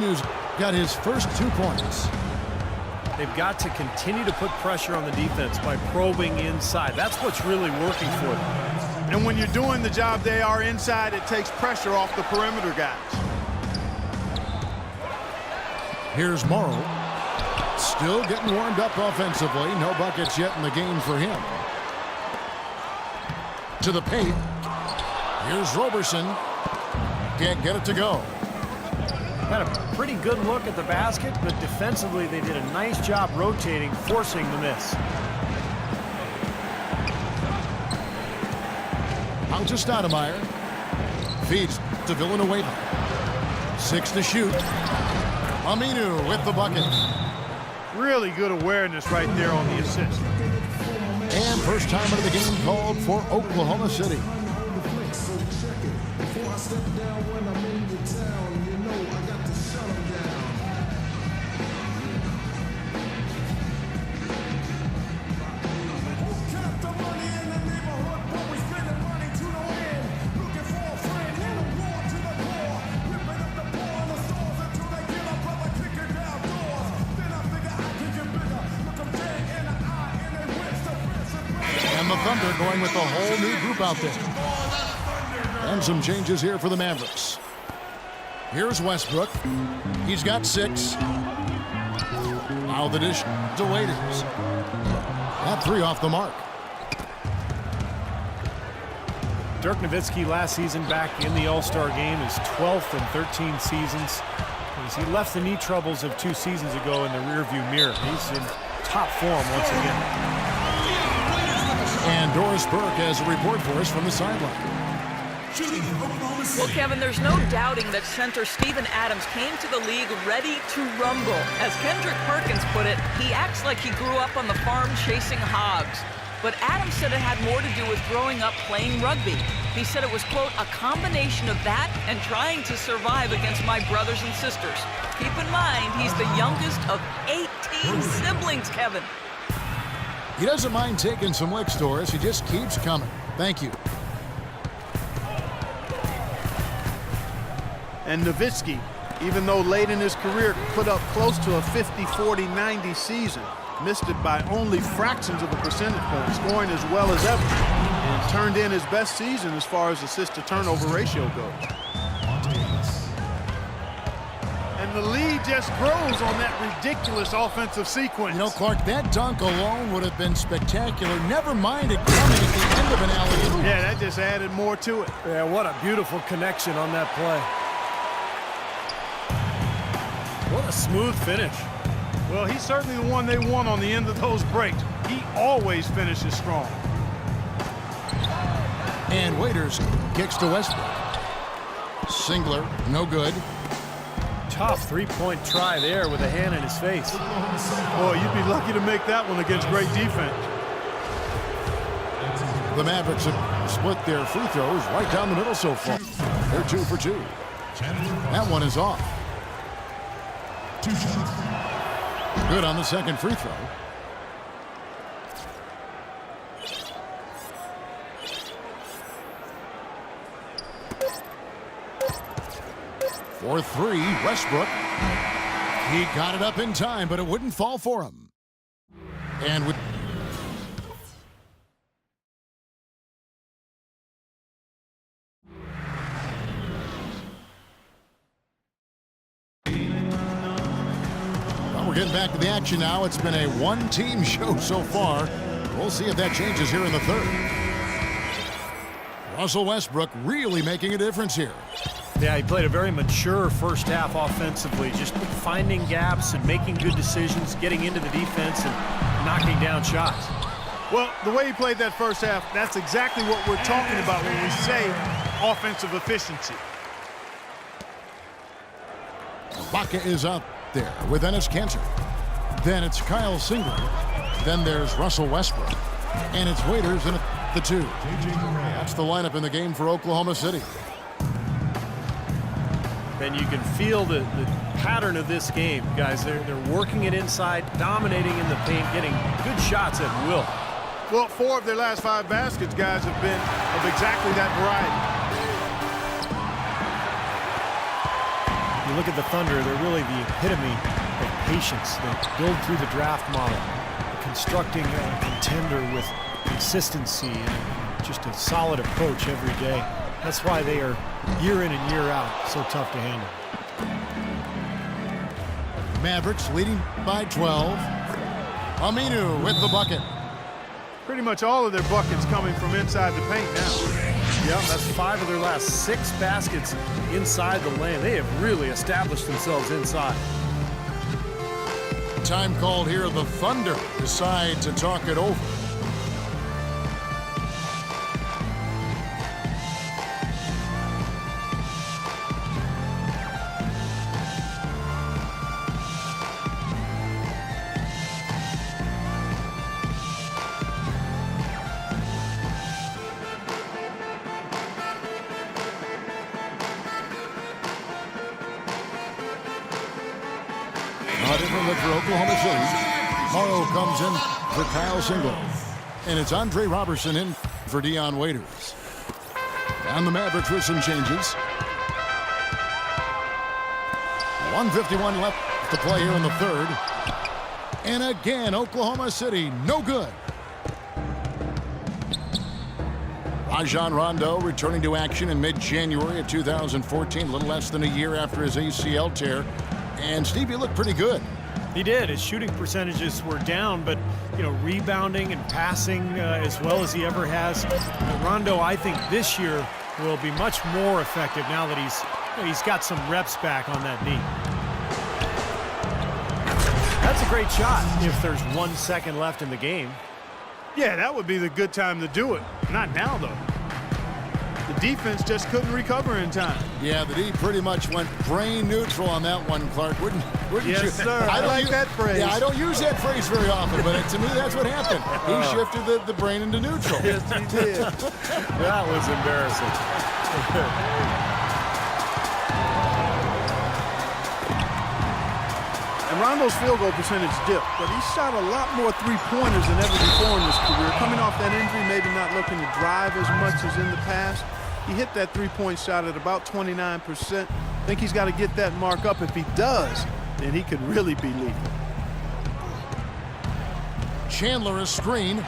Aminu's got his first 2 points. They've got to continue to put pressure on the defense by probing inside. That's what's really working for them. And when you're doing the job they are inside, it takes pressure off the perimeter guys. Here's Morrow. Still getting warmed up offensively. No buckets yet in the game for him. To the paint. Here's Roberson. Can't get it to go. Had a pretty good look at the basket, but defensively they did a nice job rotating, forcing the miss. Out to Stoudemire. Feeds to Villanueva. 6 to shoot. Aminu with the bucket. Really good awareness right there on the assist. And first time of the game called for Oklahoma City. And the Thunder going with a whole new group out there. And some changes here for the Mavericks. Here's Westbrook. He's got 6. Now the dish to Waiters. That 3 off the mark. Dirk Nowitzki last season back in the All-Star game is 12th in 13 seasons. As he left the knee troubles of 2 seasons ago in the rearview mirror. He's in top form once again. And Doris Burke has a report for us from the sideline. Well, Kevin, there's no doubting that center Steven Adams came to the league ready to rumble. As Kendrick Perkins put it, he acts like he grew up on the farm chasing hogs. But Adams said it had more to do with growing up playing rugby. He said it was, quote, a combination of that and trying to survive against my brothers and sisters. Keep in mind, he's the youngest of 18 siblings, Kevin. He doesn't mind taking some licks, Doris. He just keeps coming. Thank you. And Nowitzki, even though late in his career put up close to a 50-40-90 season, missed it by only fractions of a percentage point, scoring as well as ever, and turned in his best season as far as assist-to-turnover ratio goes. And the lead just grows on that ridiculous offensive sequence. You know, Clark, that dunk alone would have been spectacular. Never mind it coming at the end of an alley-oop. Yeah, that just added more to it. Yeah, what a beautiful connection on that play. What a smooth finish. Well, he's certainly the one they want on the end of those breaks. He always finishes strong. And Waiters kicks to Westbrook. Singler, no good. Tough three-point try there with a hand in his face. Boy, you'd be lucky to make that one against great defense. The Mavericks have split their free throws right down the middle so far. They're 2 for 2. That one is off. Good on the second free throw. For 3, Westbrook. He got it up in time, but it wouldn't fall for him. And with we're getting back to the action now. It's been a one-team show so far. We'll see if that changes here in the third. Russell Westbrook really making a difference here. Yeah, he played a very mature first half offensively, just finding gaps and making good decisions, getting into the defense and knocking down shots. Well, the way he played that first half, that's exactly what we're talking about when we say offensive efficiency. Ibaka is out there with Enes Kanter. Then it's Kyle Singler. Then there's Russell Westbrook. And it's Waiters in at the 2. That's the lineup in the game for Oklahoma City. And you can feel the pattern of this game, guys. They're working it inside, dominating in the paint, getting good shots at will. Well, 4 of their last 5 baskets, guys, have been of exactly that variety. You look at the Thunder, they're really the epitome of patience. They build through the draft model, constructing a contender with consistency and just a solid approach every day. That's why they are year in and year out so tough to handle. Mavericks leading by 12. Aminu with the bucket. Pretty much all of their buckets coming from inside the paint now. Yep, that's 5 of their last 6 baskets inside the lane. They have really established themselves inside. Time called here. The Thunder decide to talk it over. Different look for Oklahoma City. Morrow comes in for Kyle Single. And it's Andre Robertson in for Dion Waiters. And the Mavericks with some changes. 1:51 left to play here in the third. And again, Oklahoma City, no good. Rajon Rondo returning to action in mid-January of 2014, a little less than a year after his ACL tear. And Stevie looked pretty good. He did. His shooting percentages were down, but rebounding and passing as well as he ever has. Rondo, I think this year will be much more effective now that he's got some reps back on that knee. That's a great shot if there's 1 second left in the game. Yeah, that would be the good time to do it. Not now, though. The defense just couldn't recover in time. Yeah, the D pretty much went brain neutral on that one, Clark. Wouldn't yes, you? Sir. I like that phrase. Yeah, I don't use that phrase very often, but to me, that's what happened. He shifted the brain into neutral. Yes, he did. That was embarrassing. And Rondo's field goal percentage dipped, but he shot a lot more three-pointers than ever before in his career. Coming off that injury, maybe not looking to drive as much as in the past. He hit that three-point shot at about 29%. I think he's got to get that mark up. If he does, then he could really be lethal. Chandler a screen.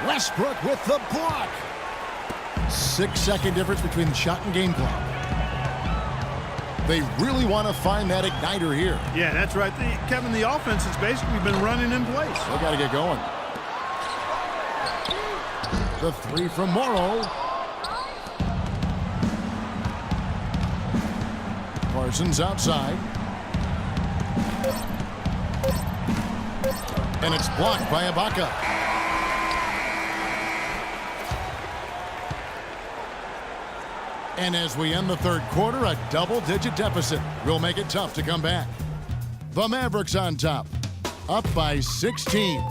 Westbrook with the block. 6-second difference between the shot and game clock. They really want to find that igniter here. Yeah, that's right. Kevin, the offense has basically been running in place. They got to get going. The three from Morrow. Parsons outside. And it's blocked by Ibaka. And as we end the third quarter, a double-digit deficit will make it tough to come back. The Mavericks on top, up by 16.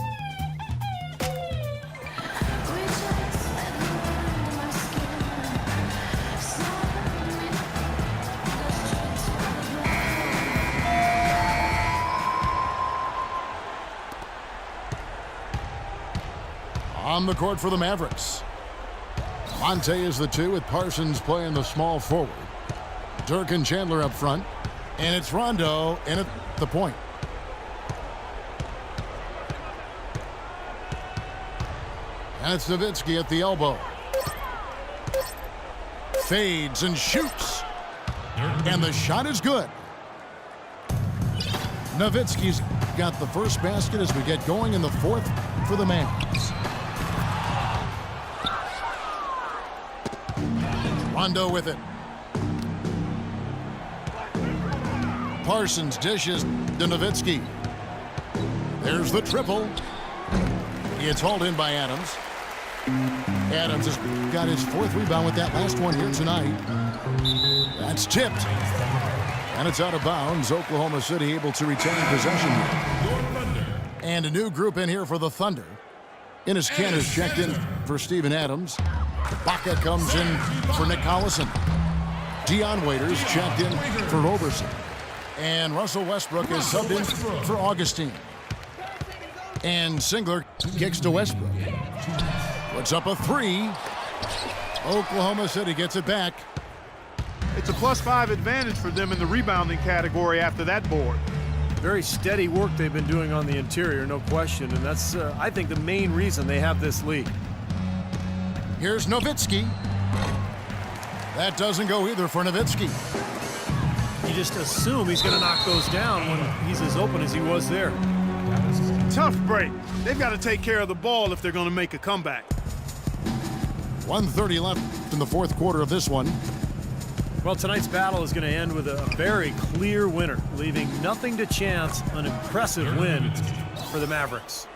On the court for the Mavericks, Monte is the 2 with Parsons playing the small forward. Dirk and Chandler up front. And it's Rondo in at the point. And it's Nowitzki at the elbow. Fades and shoots. And the shot is good. Nowitzki's got the first basket as we get going in the fourth for the Mavs. Rondo with it. Parsons dishes to Nowitzki. There's the triple. It's hauled in by Adams. Adams has got his 4th rebound with that last one here tonight. That's tipped. And it's out of bounds. Oklahoma City able to retain possession here. And a new group in here for the Thunder. Enes Kanter's checked in for Steven Adams. Ibaka comes in for Nick Collison. Dion Waiters checked in for Roberson. And Russell Westbrook is subbed in for Augustine. And Singler kicks to Westbrook. Puts up a 3. Oklahoma City gets it back. It's a +5 advantage for them in the rebounding category after that board. Very steady work they've been doing on the interior, no question. And that's, I think, the main reason they have this lead. Here's Nowitzki. That doesn't go either for Nowitzki. You just assume he's going to knock those down when he's as open as he was there. Tough break. They've got to take care of the ball if they're going to make a comeback. 1:30 left in the fourth quarter of this one. Well, tonight's battle is going to end with a very clear winner, leaving nothing to chance. An impressive win for the Mavericks.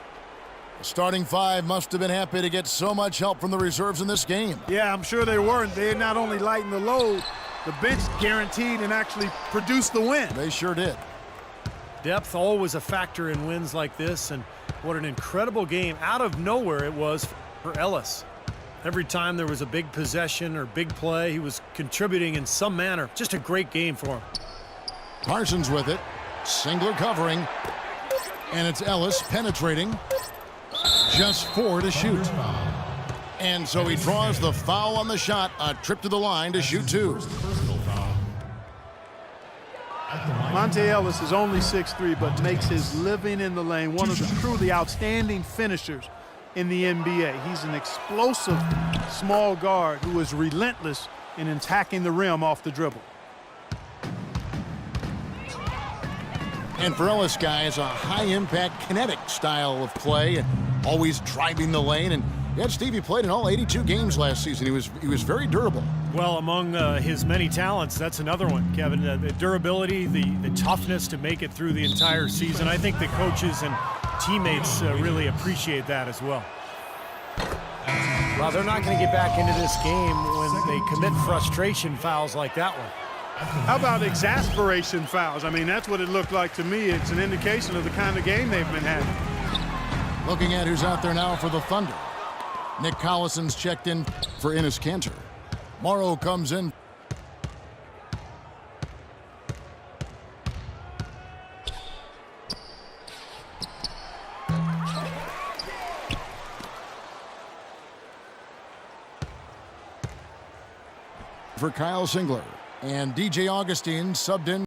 The starting 5 must have been happy to get so much help from the reserves in this game. Yeah, I'm sure they weren't. They not only lightened the load, the bench guaranteed and actually produced the win. They sure did. Depth always a factor in wins like this, and what an incredible game out of nowhere it was for Ellis. Every time there was a big possession or big play, he was contributing in some manner. Just a great game for him. Parsons with it. Singler covering. And it's Ellis penetrating. Just 4 to shoot. And so he draws the foul on the shot. A trip to the line to shoot 2. Monte Ellis is only 6'3", but makes his living in the lane. One of the truly outstanding finishers in the NBA. He's an explosive small guard who is relentless in attacking the rim off the dribble. And for Ellis, guys, a high-impact kinetic style of play and always driving the lane. And yeah, Stevie played in all 82 games last season. He was very durable. Well, among his many talents, that's another one, Kevin. The durability, the toughness to make it through the entire season. I think the coaches and teammates really appreciate that as well. Well, they're not going to get back into this game when they commit frustration fouls like that one. How about exasperation fouls? I mean, that's what it looked like to me. It's an indication of the kind of game they've been having. Looking at who's out there now for the Thunder. Nick Collison's checked in for Enes Kanter. Morrow comes in. For Kyle Singler. And DJ Augustine subbed in